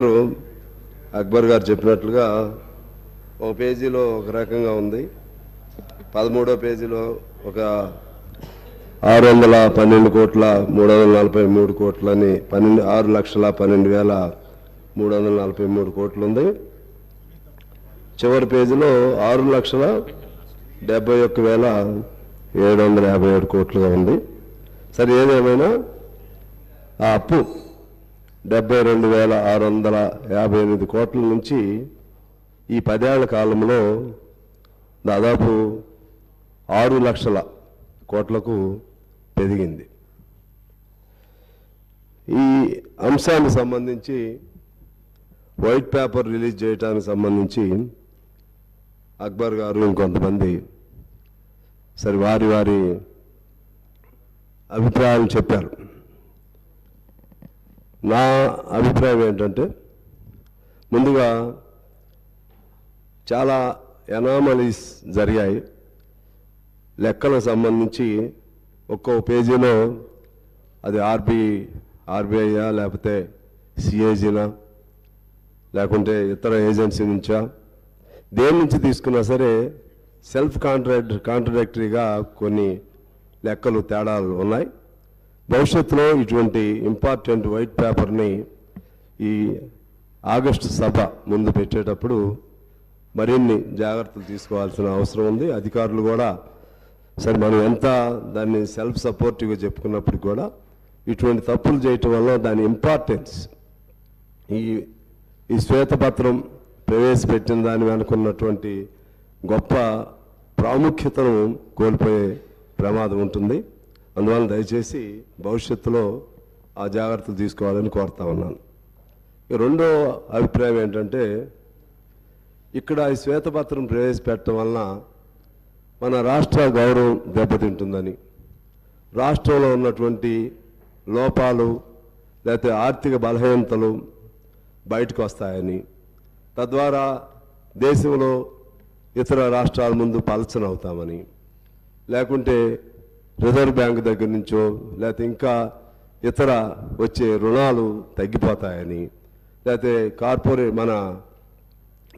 అక్బర్ గారు చెప్పినట్లుగా ఒక పేజీలో ఒక రకంగా ఉంది, 13వ పేజీలో ఒక 612,343 కోట్లని 6,12,343 కోట్లు ఉంది. చివరి పేజీలో 6,71,757 కోట్లుగా ఉంది. సరే, ఏదేమైనా ఆ అప్పు 72,658 కోట్ల నుంచి ఈ 10 ఏళ్ల కాలంలో దాదాపు 6 లక్షల కోట్లకు పెరిగింది. ఈ అంశానికి సంబంధించి వైట్ పేపర్ రిలీజ్ చేయడానికి సంబంధించి అక్బర్ గారు ఇంకొంతమంది సరే వారి వారి అభిప్రాయాలు చెప్పారు. నా అభిప్రాయం ఏంటంటే, ముందుగా చాలా ఎనామలీస్ జరిగాయి. లెక్కలకు సంబంధించి ఒక్కో పేజీలో అది ఆర్బీఐయా లేకపోతే సిఏజీనా లేకుంటే ఇతర ఏజెన్సీ నుంచా, దేని నుంచి తీసుకున్నా సరే సెల్ఫ్ కాంట్రడిక్టరీగా కొన్ని లెక్కలు తేడాలు ఉన్నాయి. భవిష్యత్తులో ఇటువంటి ఇంపార్టెంట్ వైట్ పేపర్ని ఈ ఆగస్టు సభ ముందు పెట్టేటప్పుడు మరిన్ని జాగ్రత్తలు తీసుకోవాల్సిన అవసరం ఉంది. అధికారులు కూడా సరే మనం ఎంత దాన్ని సెల్ఫ్ సపోర్టివ్గా చెప్పుకున్నప్పుడు కూడా ఇటువంటి తప్పులు చేయటం వల్ల దాని ఇంపార్టెన్స్ ఈ శ్వేతపత్రం ప్రవేశపెట్టిన దాని వెనుకున్నటువంటి గొప్ప ప్రాముఖ్యతను కోల్పోయే ప్రమాదం ఉంటుంది. అందువల్ల దయచేసి భవిష్యత్తులో ఆ జాగ్రత్తలు తీసుకోవాలని కోరుతా ఉన్నాను. రెండో అభిప్రాయం ఏంటంటే, ఇక్కడ ఈ శ్వేతపత్రం ప్రవేశపెట్టడం వలన మన రాష్ట్ర గౌరవం దెబ్బతింటుందని, రాష్ట్రంలో ఉన్నటువంటి లోపాలు లేకపోతే ఆర్థిక బలహీనతలు బయటకు వస్తాయని, తద్వారా దేశంలో ఇతర రాష్ట్రాల ముందు పలచనవుతామని, లేకుంటే రిజర్వ్ బ్యాంక్ దగ్గర నుంచో లేకపోతే ఇంకా ఇతర వచ్చే రుణాలు తగ్గిపోతాయని, లేకపోతే మన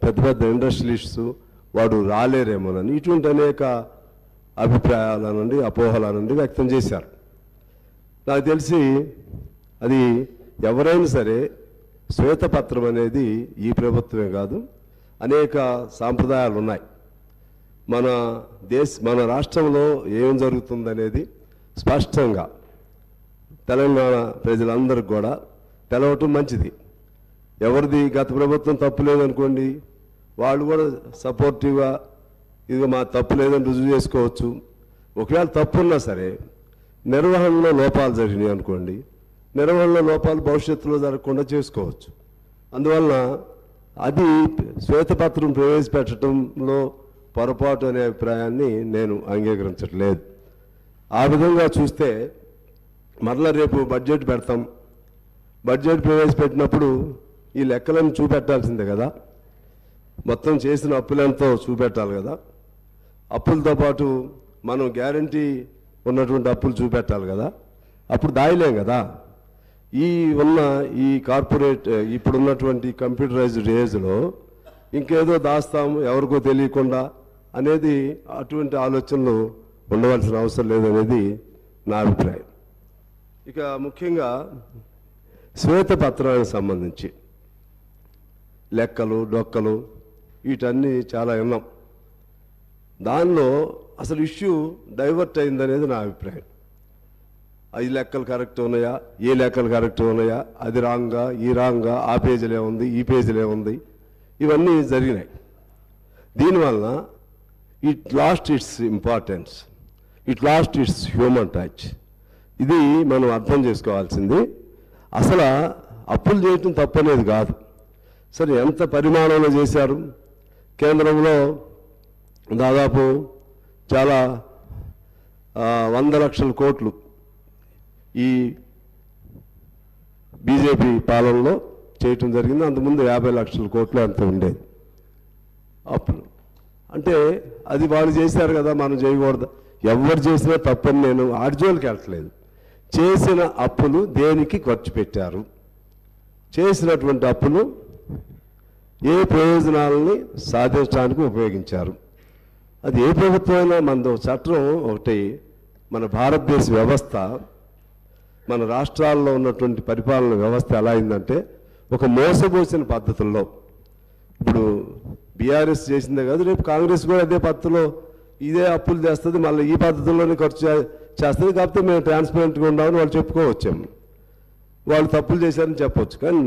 పెద్ద పెద్ద ఇండస్ట్రియలిస్ట్స్ వాడు రాలేరేమోనని ఇటువంటి అనేక అభిప్రాయాల నుండి అపోహల నుండి వ్యక్తం చేశారు. నాకు తెలిసి అది ఎవరైనా సరే శ్వేతపత్రం అనేది ఈ ప్రభుత్వమే కాదు, అనేక సాంప్రదాయాలు ఉన్నాయి. మన రాష్ట్రంలో ఏం జరుగుతుందనేది స్పష్టంగా తెలంగాణ ప్రజలందరికీ కూడా తెలవటం మంచిది. ఎవరిది గత ప్రభుత్వం తప్పు లేదనుకోండి, వాళ్ళు కూడా సపోర్టివ్గా ఇది మా తప్పు లేదని రుజువు చేసుకోవచ్చు. ఒకవేళ తప్పు ఉన్నా సరే నిర్వహణలో లోపాలు జరిగినాయి అనుకోండి, నిర్వహణలో లోపాలు భవిష్యత్తులో జరగకుండా చేసుకోవచ్చు. అందువలన అది శ్వేతపత్రం ప్రవేశపెట్టడంలో పొరపాటు అనే అభిప్రాయాన్ని నేను అంగీకరించట్లేదు. ఆ విధంగా చూస్తే మరలా రేపు బడ్జెట్ పెడతాం, బడ్జెట్ ప్రవేశపెట్టినప్పుడు ఈ లెక్కలను చూపెట్టాల్సిందే కదా, మొత్తం చేసిన అప్పులెంతో చూపెట్టాలి కదా. అప్పులతో పాటు మనం గ్యారంటీ ఉన్నటువంటి అప్పులు చూపెట్టాలి కదా, అప్పుడు దాయలేం కదా. ఈ కార్పొరేట్ ఇప్పుడున్నటువంటి కంప్యూటరైజ్డ్ ఏజ్లో ఇంకేదో దాస్తాము ఎవరికో తెలియకుండా అనేది అటువంటి ఆలోచనలు ఉండవలసిన అవసరం లేదనేది నా అభిప్రాయం. ఇక ముఖ్యంగా శ్వేతపత్రానికి సంబంధించి లెక్కలు డొక్కలు వీటన్నీ చాలా విన్నాం. దానిలో అసలు ఇష్యూ డైవర్ట్ అయిందనేది నా అభిప్రాయం. ఈ లెక్కలు కరెక్ట్ ఉన్నాయా, ఏ లెక్కలు కరెక్ట్ ఉన్నాయా, అది రాంగా ఈ రాంగా, ఆ పేజీలే ఉంది ఈ పేజీలే ఉంది, ఇవన్నీ జరిగినాయి. దీనివలన it lost its importance, it lost its human touch. ఇది మనం అర్థం చేసుకోవాల్సింది. అసలు అప్పులు చేయటం తప్పనేది కాదు. సరే, ఎంత పరిమాణంలో చేశారు? కేంద్రంలో దాదాపు చాలా 100 లక్షల కోట్లు ఈ బీజేపీ పాలనలో చేయటం జరిగింది. అంతకుముందు 50 లక్షల కోట్లు అంత ఉండేది అప్పులు. అంటే అది వాళ్ళు చేశారు కదా, మనం చేయకూడదు. ఎవరు చేసినా తప్పని నేను ఆర్జోలకి వెళ్ళట్లేదు. చేసిన అప్పులు దేనికి ఖర్చు పెట్టారు, చేసినటువంటి అప్పులు ఏ ప్రయోజనాలని సాధించడానికి ఉపయోగించారు. అది ఏ ప్రభుత్వమైనా మనది చట్టం ఒకటి, మన భారతదేశ వ్యవస్థ, మన రాష్ట్రాల్లో ఉన్నటువంటి పరిపాలన వ్యవస్థ ఎలా అయిందంటే ఒక మోసపోసిన పద్ధతుల్లో. ఇప్పుడు బీఆర్ఎస్ చేసిందే కాదు, రేపు కాంగ్రెస్ కూడా అదే పద్ధతిలో ఇదే అప్పులు చేస్తుంది, మళ్ళీ ఈ పద్ధతుల్లోనే ఖర్చు చేస్తుంది. కాకపోతే మేము ట్రాన్స్పరెంట్గా ఉండామని వాళ్ళు చెప్పుకోవచ్చాము, వాళ్ళు తప్పులు చేశారని చెప్పవచ్చు. కానీ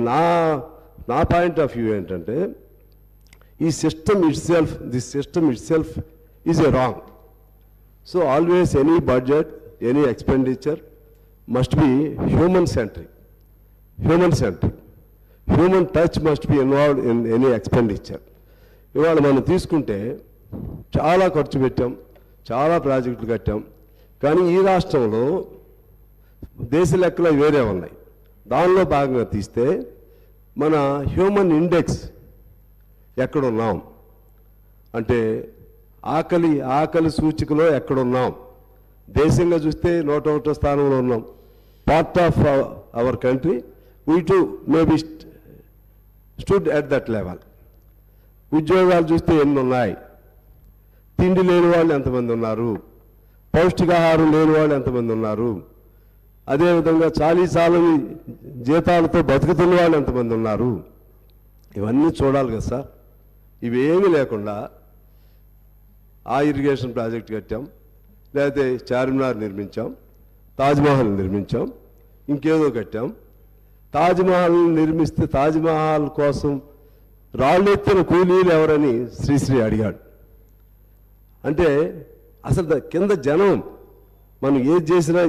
నా పాయింట్ ఆఫ్ వ్యూ ఏంటంటే ఈ system it self is a wrong. So always any budget, any expenditure must be human centric. Human touch must be involved in any expenditure. ఇవాళ మనం తీసుకుంటే చాలా ఖర్చు పెట్టాం, చాలా ప్రాజెక్టులు కట్టాం. కానీ ఈ రాష్ట్రంలో దేశ లెక్కలు వేరే ఉన్నాయి. దానిలో భాగంగా తీస్తే మన హ్యూమన్ ఇండెక్స్ ఎక్కడున్నాం అంటే ఆకలి సూచికలో ఎక్కడున్నాం. దేశంగా చూస్తే 101వ స్థానంలో ఉన్నాం. Part of our country we to maybe stood at that level. ఉద్యోగాలు చూస్తే ఎన్ని ఉన్నాయి, తిండి లేని వాళ్ళు ఎంతమంది ఉన్నారు, పౌష్టికాహారం లేని వాళ్ళు ఎంతమంది ఉన్నారు, అదేవిధంగా చాలని జీతాలతో బతుకుతున్న వాళ్ళు ఎంతమంది ఉన్నారు, ఇవన్నీ చూడాలి కదా సార్. ఇవేమీ లేకుండా ఆ ఇరిగేషన్ ప్రాజెక్ట్ కట్టాం, లేకపోతే చార్మినార్ నిర్మించాం, తాజ్మహల్ నిర్మించాం, ఇంకేదో కట్టాం. తాజ్మహల్ నిర్మిస్తే తాజ్మహల్ కోసం రాళ్ళెత్తిన కూలీలు ఎవరని శ్రీశ్రీ అడిగాడు. అంటే అసలు కింద జనం మనం ఏది చేసినా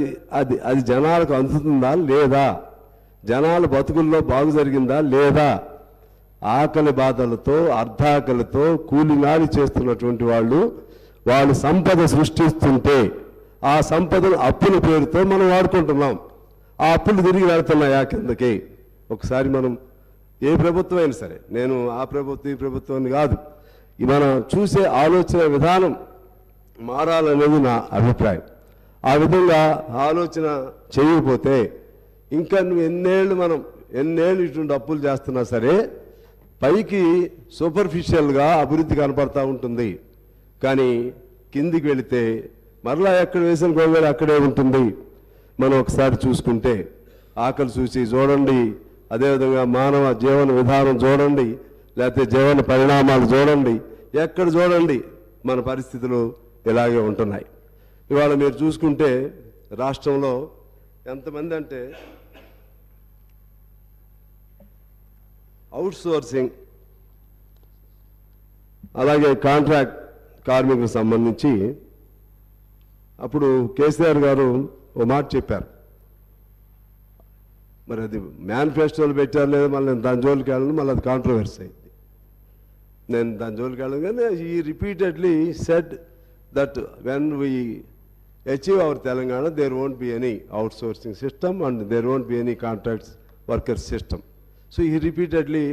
అది జనాలకు అందుతుందా లేదా, జనాల బతుకుల్లో బాగు జరిగిందా లేదా, ఆకలి బాధలతో అర్ధాకలితో కూలినాలి చేస్తున్నటువంటి వాళ్ళు సంపద సృష్టిస్తుంటే ఆ సంపదను అప్పుల పేరుతో మనం వాడుకుంటున్నాం. ఆ అప్పులు తిరిగి వెళ్తున్నాయా కిందకి? ఒకసారి మనం ఏ ప్రభుత్వం అయినా సరే, నేను ఆ ప్రభుత్వం ఈ ప్రభుత్వాన్ని కాదు, మనం చూసే ఆలోచన విధానం మారాలనేది నా అభిప్రాయం. ఆ విధంగా ఆలోచన చేయకపోతే ఇంకా నువ్వు ఎన్నేళ్ళు ఇటువంటి అప్పులు చేస్తున్నా సరే పైకి సూపర్ఫిషియల్గా అభివృద్ధి కనపడతా ఉంటుంది. కానీ కిందికి వెళితే మరలా ఎక్కడ వేసిన గొంగళి అక్కడే ఉంటుంది. మనం ఒకసారి చూసుకుంటే ఆకలి చూసి చూడండి, అదేవిధంగా మానవ జీవన విధానం చూడండి, లేకపోతే జీవన పరిణామాలు చూడండి, ఎక్కడ చూడండి మన పరిస్థితులు ఇలాగే ఉంటున్నాయి. ఇవాళ మీరు చూసుకుంటే రాష్ట్రంలో ఎంతమంది అంటే అవుట్సోర్సింగ్, అలాగే కాంట్రాక్ట్ కార్మికులకు సంబంధించి అప్పుడు కేసీఆర్ గారు ఓ మాట చెప్పారు. మరి అది మేనిఫెస్టోలు పెట్టారు లేదా, మళ్ళీ నేను దాని జోలికి వెళ్ళను, మళ్ళీ అది కాంట్రవర్సీ అయింది. నేను దాని జోలికి వెళ్ళను. కానీ ఈ repeatedly said that when we achieve our Telangana, there won't be any outsourcing system and there won't be any contracts worker system. So he repeatedly,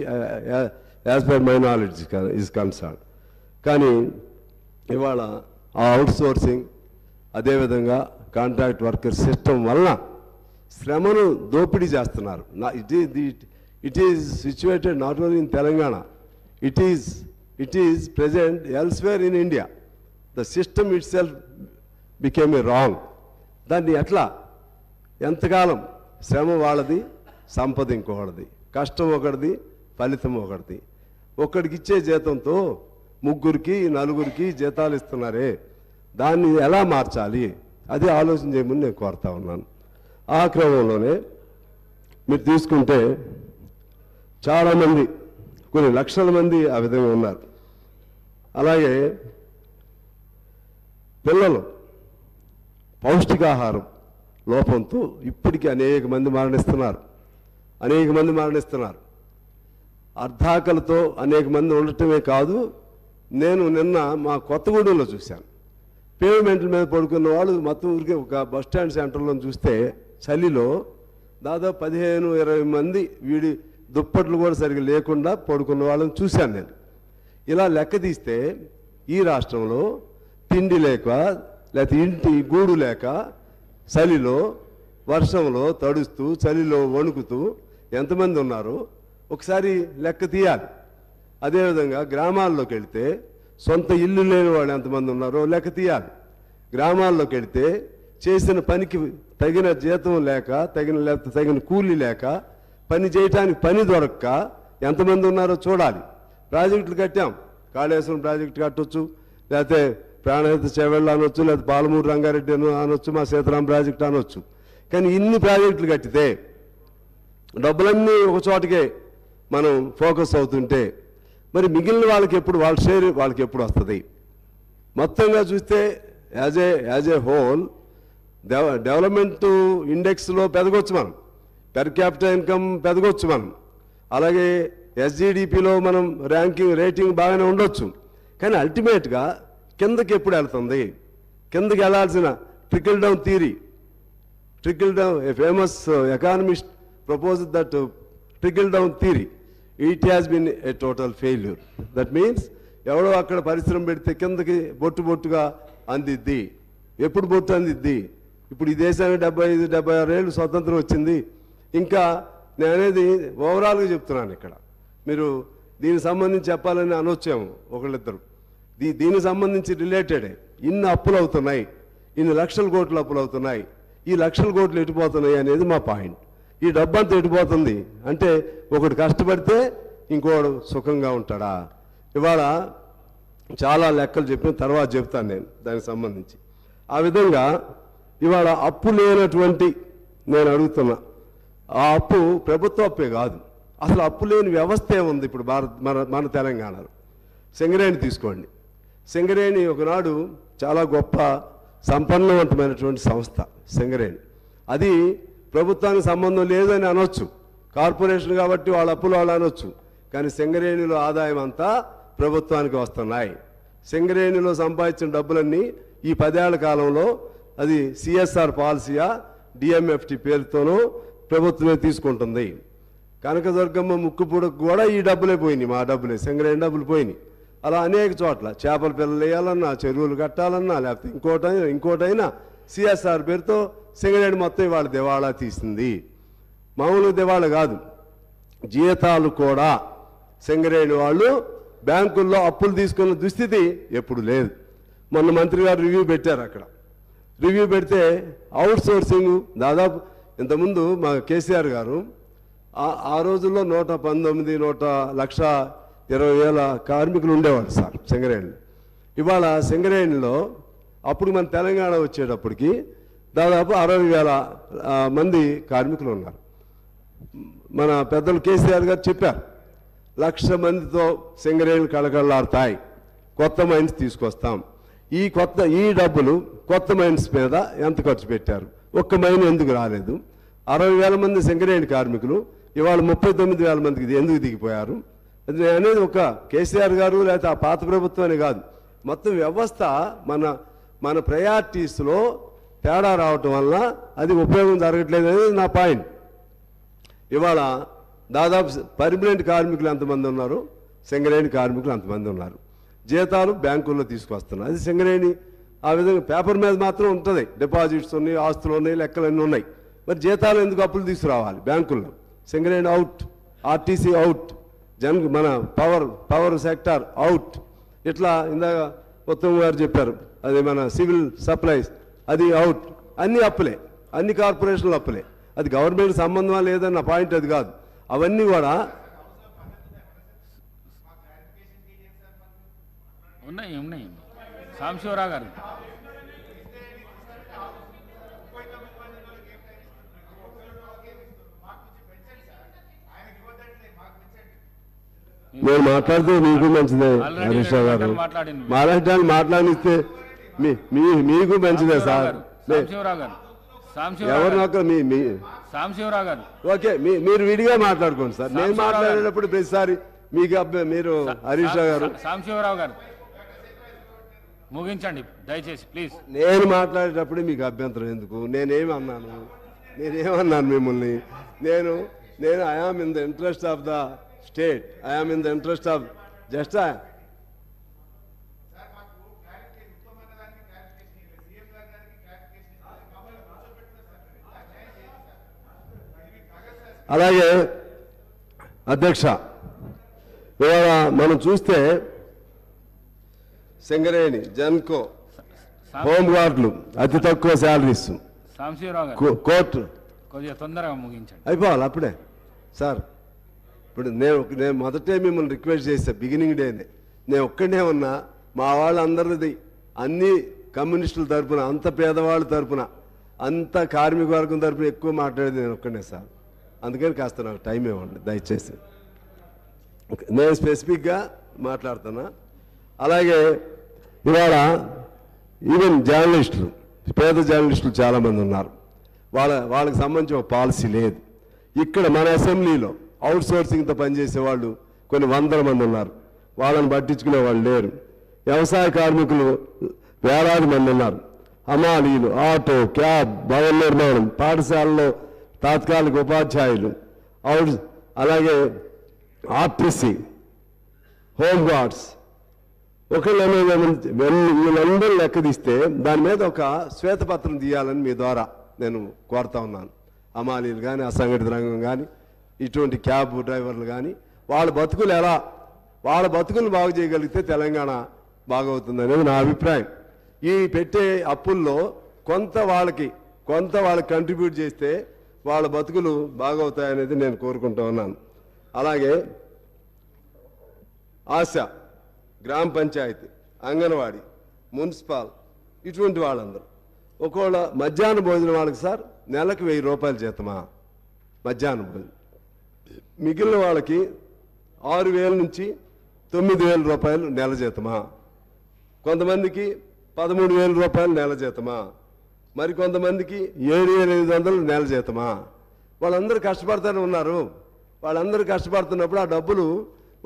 as per my knowledge is concerned. కానీ ఇవాళ ఆ outsourcing అదేవిధంగా contract worker system వలన శ్రమను దోపిడీ చేస్తున్నారు. It is situated not only in Telangana, it is present elsewhere in India. The system it self became a wrong. దాన్ని ఎంతకాలం శ్రమ వాళ్ళది, సంపద ఇంకొకటిది, కష్టం ఒకటిది, ఫలితం ఒకటిది. ఒక్కడికి ఇచ్చే జీతంతో ముగ్గురికి నలుగురికి జీతాలు ఇస్తున్నారే, దాన్ని ఎలా మార్చాలి అది ఆలోచన చేయమని నేను కోరుతా ఉన్నాను. ఆ క్రమంలోనే మీరు తీసుకుంటే చాలామంది, కొన్ని లక్షల మంది ఆ విధంగా ఉన్నారు. అలాగే పిల్లలు పౌష్టికాహారం లోపంతో ఇప్పటికీ అనేక మంది మరణిస్తున్నారు. అర్ధాకలతో అనేక మంది ఉండటమే కాదు, నేను నిన్న మా కొత్తగూడెంలో చూశాను. పేమెంట్ల మీద పడుకున్న వాళ్ళు మొత్తం ఊరికే ఒక బస్ స్టాండ్ సెంటర్లో చూస్తే చలిలో దాదాపు 15-20 మంది వీడి దుప్పట్లు కూడా సరిగ్గా లేకుండా పడుకున్న వాళ్ళని చూశాను నేను. ఇలా లెక్క తీస్తే ఈ రాష్ట్రంలో తిండి లేక, లేకపోతే ఇంటి గూడు లేక, చలిలో వర్షంలో తడుస్తూ చలిలో వణుకుతూ ఎంతమంది ఉన్నారో ఒకసారి లెక్క తీయాలి. అదేవిధంగా గ్రామాల్లోకి వెళితే సొంత ఇల్లు లేని వాళ్ళు ఎంతమంది ఉన్నారో లెక్క తీయాలి. గ్రామాల్లోకి వెళితే చేసిన పనికి తగిన జీతం లేక తగిన కూలీ లేక పని చేయటానికి పని దొరక్క ఎంతమంది ఉన్నారో చూడాలి. ప్రాజెక్టులు కట్టాం, కాళేశ్వరం ప్రాజెక్టు కట్టొచ్చు, లేకపోతే ప్రాణహిత చేవెళ్ళ అనొచ్చు, లేకపోతే పాలమూరు రంగారెడ్డి అనొచ్చు, మా సీతారాం ప్రాజెక్టు అనొచ్చు. కానీ ఇన్ని ప్రాజెక్టులు కట్టితే డబ్బులన్నీ ఒక చోటకే మనం ఫోకస్ అవుతుంటే మరి మిగిలిన వాళ్ళకి ఎప్పుడు వాళ్ళ షేర్ వాళ్ళకి ఎప్పుడు వస్తుంది? మొత్తంగా చూస్తే యాజ్ ఏ హోల్ డెవలప్మెంట్ ఇండెక్స్లో పెరగొచ్చు మనం, పెర్ క్యాపిటల్ ఇన్కమ్ పెరగొచ్చు మనం, అలాగే ఎస్జిడిపిలో మనం రేటింగ్ బాగానే ఉండొచ్చు. కానీ అల్టిమేట్గా కిందకి ఎప్పుడు వెళ్తుంది? కిందకి వెళ్ళాల్సిన trickle down theory, trickle down, a famous economist proposed that trickle down theory. It has been a total failure. That means ఎవడో అక్కడ పరిశ్రమ పెడితే కిందకి బొట్టుగా అందిద్ది. ఎప్పుడు బొట్టు అందిద్ది? ఇప్పుడు ఈ దేశానికి 75-76 ఏళ్ళు స్వతంత్రం వచ్చింది. ఇంకా నేను అనేది ఓవరాల్గా చెప్తున్నాను. ఇక్కడ మీరు దీనికి సంబంధించి చెప్పాలని అనొచ్చాము ఒకళ్ళిద్దరు. దీనికి సంబంధించి రిలేటెడే ఇన్ని అప్పులు అవుతున్నాయి, ఇన్ని లక్షల కోట్లు అప్పులు అవుతున్నాయి, ఈ లక్షల కోట్లు ఎటుపోతున్నాయి అనేది మా పాయింట్. ఈ డబ్బంతా ఎటుపోతుంది అంటే ఒకడు కష్టపడితే ఇంకోడు సుఖంగా ఉంటాడా? ఇవాళ చాలా లెక్కలు చెప్పిన తర్వాత చెప్తాను నేను దానికి సంబంధించి. ఆ విధంగా ఇవాళ అప్పు లేనటువంటి నేను అడుగుతున్నా, ఆ అప్పు ప్రభుత్వ అప్పే కాదు, అసలు అప్పు లేని వ్యవస్థ ఏముంది ఇప్పుడు మన తెలంగాణలో? సింగరేణి తీసుకోండి. సింగరేణి ఒకనాడు చాలా గొప్ప సంపన్నవంతమైనటువంటి సంస్థ సింగరేణి. అది ప్రభుత్వానికి సంబంధం లేదని అనొచ్చు, కార్పొరేషన్ కాబట్టి వాళ్ళ అప్పులు వాళ్ళు అనొచ్చు. కానీ సింగరేణిలో ఆదాయం అంతా ప్రభుత్వానికి వస్తున్నాయి. సింగరేణిలో సంపాదించిన డబ్బులన్నీ ఈ 10 ఏళ్ల కాలంలో అది సిఎస్ఆర్ పాలసీయా డిఎంఎఫ్టి పేరుతోనూ ప్రభుత్వమే తీసుకుంటుంది. కనకదుర్గమ్మ ముక్కుపుడకు కూడా ఈ డబ్బులే పోయినాయి, మా డబ్బులే, సింగరేణి డబ్బులు పోయినాయి. అలా అనేక చోట్ల చేపల పిల్లలు వేయాలన్నా, చెరువులు కట్టాలన్నా, లేకపోతే ఇంకోటైనా సిఎస్ఆర్ పేరుతో సింగరేణి మొత్తం ఇవాళ దివాళా తీసింది. మామూలు దివాళా కాదు, జీతాలు కూడా సింగరేణి వాళ్ళు బ్యాంకుల్లో అప్పులు తీసుకున్న దుస్థితి ఎప్పుడు లేదు. మొన్న మంత్రి గారు రివ్యూ పెట్టారు. అక్కడ రివ్యూ పెడితే అవుట్ సోర్సింగ్ దాదాపు ఇంతకుముందు మా కేసీఆర్ గారు ఆ రోజుల్లో 119,120,000 కార్మికులు ఉండేవాళ్ళు సార్ సింగరేణి. ఇవాళ సింగరేణిలో అప్పుడు మన తెలంగాణ వచ్చేటప్పటికి దాదాపు 60,000 మంది కార్మికులు ఉన్నారు. మన పెద్దలు కేసీఆర్ గారు చెప్పారు, 1,00,000 మందితో సింగరేణులు కళకళలాడతాయి, కొత్త మైన్స్ తీసుకొస్తాం. ఈ డబ్బులు కొత్త మైన్స్ మీద ఎంత ఖర్చు పెట్టారు? ఒక్క మైన్ ఎందుకు రాలేదు? 60,000 మంది సింగరేణి కార్మికులు ఇవాళ 39,000 మందికి ఎందుకు దిగిపోయారు? అది అనేది ఒక కేసీఆర్ గారు లేకపోతే ఆ పాత ప్రభుత్వాన్ని కాదు, మొత్తం వ్యవస్థ మన ప్రయారిటీస్లో తేడా రావటం వల్ల అది ఉపయోగం జరగట్లేదు అనేది నా పాయింట్. ఇవాళ దాదాపు పర్మనెంట్ కార్మికులు ఎంతమంది ఉన్నారు? సింగరేణి కార్మికులు అంతమంది ఉన్నారు. జీతాలు బ్యాంకుల్లో తీసుకొస్తున్నారు. అది సింగరేణి ఆ విధంగా పేపర్ మీద మాత్రం ఉంటుంది, డిపాజిట్స్ ఉన్నాయి, ఆస్తులు ఉన్నాయి, లెక్కలన్నీ ఉన్నాయి. మరి జీతాలు ఎందుకు అప్పులు తీసుకురావాలి బ్యాంకుల్లో? సింగరేణి అవుట్, ఆర్టీసీ అవుట్, మన పవర్ సెక్టార్ అవుట్. ఇట్లా ఇందాక ఉత్తమ్ గారు చెప్పారు, అది మన సివిల్ సప్లైస్ అది అవుట్. అన్ని అప్పులే, అన్ని కార్పొరేషన్లు అప్పులే. అది గవర్నమెంట్ సంబంధం లేదన్న పాయింట్ అది కాదు. అవన్నీ కూడా ఉన్నాయి. సాంశివరావు గారు నేను మాట్లాడితే మీకు మంచిదే హరీష్ రావు గారు, మాట్లాడిస్తే మీకు మంచిదే సార్. సాంశివరావు గారు ఓకే, మీరు విడిగా మాట్లాడుకోండి సార్. నేను మాట్లాడేటప్పుడు ప్రతిసారి మీకు మీరు హరీష్ రావు గారు, సాంశివరావు గారు ముగించండి దయచేసి ప్లీజ్. నేను మాట్లాడేటప్పుడు మీకు అభ్యంతరం ఎందుకు? నేనేమన్నాను మిమ్మల్ని? నేను I am in the interest of the state, I am in the interest of just అధ్యక్ష, ఇవాళ మనం చూస్తే సింగరేణి, జన్కో, హోంగార్డులు అతి తక్కువ శాలరీస్, సాంబశివరావు గారు కోర్టు కొద్దిగా తొందరగా ముగించండి. అయిపోవాలి అప్పుడే సార్. ఇప్పుడు నేను మొదటే మిమ్మల్ని రిక్వెస్ట్ చేశా, బిగినింగ్ డేనే. నేను ఒక్కడే ఉన్నా, మా వాళ్ళందరిది అన్ని కమ్యూనిస్టుల తరపున, అంత పేదవాళ్ళ తరపున, అంత కార్మిక వర్గం తరపున ఎక్కువ మాట్లాడేది నేను ఒక్కడే సార్. అందుకని కాస్త నాకు టైం ఇవ్వండి దయచేసి. నేను స్పెసిఫిక్గా మాట్లాడుతున్నా. అలాగే ఇవాళ ఈవెన్ జర్నలిస్టులు, పేద జర్నలిస్టులు చాలామంది ఉన్నారు. వాళ్ళకి సంబంధించిన పాలసీ లేదు. ఇక్కడ మన అసెంబ్లీలో అవుట్ సోర్సింగ్తో పనిచేసే వాళ్ళు కొన్ని వందల మంది ఉన్నారు. వాళ్ళని పట్టించుకునే వాళ్ళు లేరు. వ్యవసాయ కార్మికులు వేలాది మంది ఉన్నారు. హమాలీలు, ఆటో, క్యాబ్, భవన నిర్మాణం, పాఠశాలలో తాత్కాలిక ఉపాధ్యాయులు, అలాగే ఆర్టీసీ, హోంగార్డ్స్, వీళ్ళందరూ లెక్క తీస్తే దాని మీద ఒక శ్వేతపత్రం తీయాలని మీ ద్వారా నేను కోరుతా ఉన్నాను. హమాలీలు కానీ, అసంఘటిత రంగం కానీ, ఇటువంటి క్యాబ్ డ్రైవర్లు కానీ, వాళ్ళ బతుకులు బాగు చేయగలిగితే తెలంగాణ బాగవుతుంది అనేది నా అభిప్రాయం. ఈ పెట్టే అప్పుల్లో కొంత వాళ్ళకి కంట్రిబ్యూట్ చేస్తే వాళ్ళ బతుకులు బాగవుతాయనేది నేను కోరుకుంటూ ఉన్నాను. అలాగే ఆశ, గ్రామ పంచాయతీ, అంగన్వాడీ, మున్సిపల్, ఇటువంటి వాళ్ళందరూ ఒకవేళ మధ్యాహ్న భోజనం వాళ్ళకి సార్ నెలకు 1000 రూపాయలు జీతమా మధ్యాహ్న భోజనం, మిగిలిన వాళ్ళకి 6000 నుంచి 9000 రూపాయలు నెల జీతమా, కొంతమందికి 13,000 రూపాయలు నెల జీతమా, మరి కొంతమందికి 7,500 నెల జీతమా. వాళ్ళందరూ కష్టపడుతూనే ఉన్నారు. వాళ్ళందరూ కష్టపడుతున్నప్పుడు ఆ డబ్బులు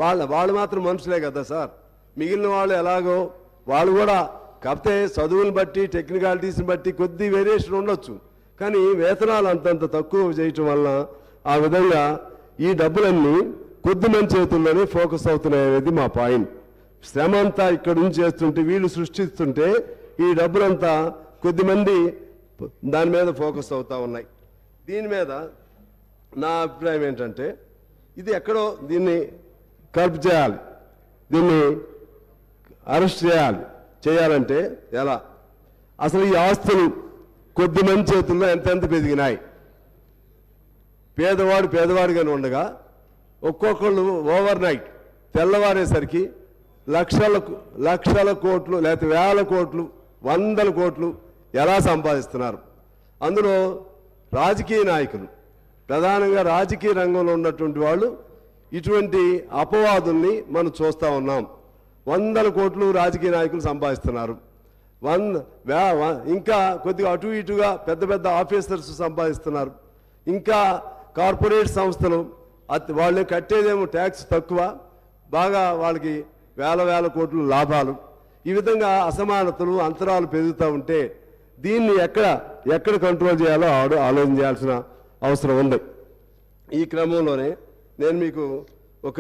వాళ్ళు మాత్రం మనుషులే కదా సార్. మిగిలిన వాళ్ళు ఎలాగో వాళ్ళు కూడా కాకపోతే చదువులను బట్టి, టెక్నికాలిటీస్ని బట్టి కొద్ది వేరియేషన్ ఉండొచ్చు. కానీ వేతనాలు అంతంత తక్కువ చేయటం వల్ల ఆ విధంగా ఈ డబ్బులన్నీ కొద్ది మంది చేతుల్లోనే ఫోకస్ అవుతున్నాయి అనేది మా పాయింట్. శ్రమ అంతా ఇక్కడ నుంచి చేస్తుంటే, వీళ్ళు సృష్టిస్తుంటే ఈ డబ్బులంతా కొద్దిమంది దాని మీద ఫోకస్ అవుతూ ఉన్నాయి. దీని మీద నా అభిప్రాయం ఏంటంటే ఇది ఎక్కడో దీన్ని కల్ప్ చేయాలి, దీన్ని అరెస్ట్ చేయాలంటే ఎలా? అసలు ఈ ఆస్తులు కొద్ది మంది చేతుల్లో ఎంతెంత పెరిగినాయి. పేదవాడిగానే ఉండగా ఒక్కొక్కళ్ళు ఓవర్ నైట్ తెల్లవారేసరికి లక్షల కోట్లు లేకపోతే వేల కోట్లు, 100 కోట్లు ఎలా సంపాదిస్తున్నారు. అందులో రాజకీయ నాయకులు, ప్రధానంగా రాజకీయ రంగంలో ఉన్నటువంటి వాళ్ళు ఇటువంటి అపవాదుల్ని మనం చూస్తూ ఉన్నాం. 100 కోట్లు రాజకీయ నాయకులు సంపాదిస్తున్నారు. ఇంకా కొద్దిగా అటు ఇటుగా పెద్ద ఆఫీసర్స్ సంపాదిస్తున్నారు. ఇంకా కార్పొరేట్ సంస్థలు వాళ్ళు కట్టేదేమో ట్యాక్స్ తక్కువ, బాగా వాళ్ళకి వేల కోట్లు లాభాలు. ఈ విధంగా అసమానతలు, అంతరాలు పెరుగుతూ ఉంటే దీన్ని ఎక్కడ కంట్రోల్ చేయాలో ఆలోచన చేయాల్సిన అవసరం ఉంది. ఈ క్రమంలోనే నేను మీకు ఒక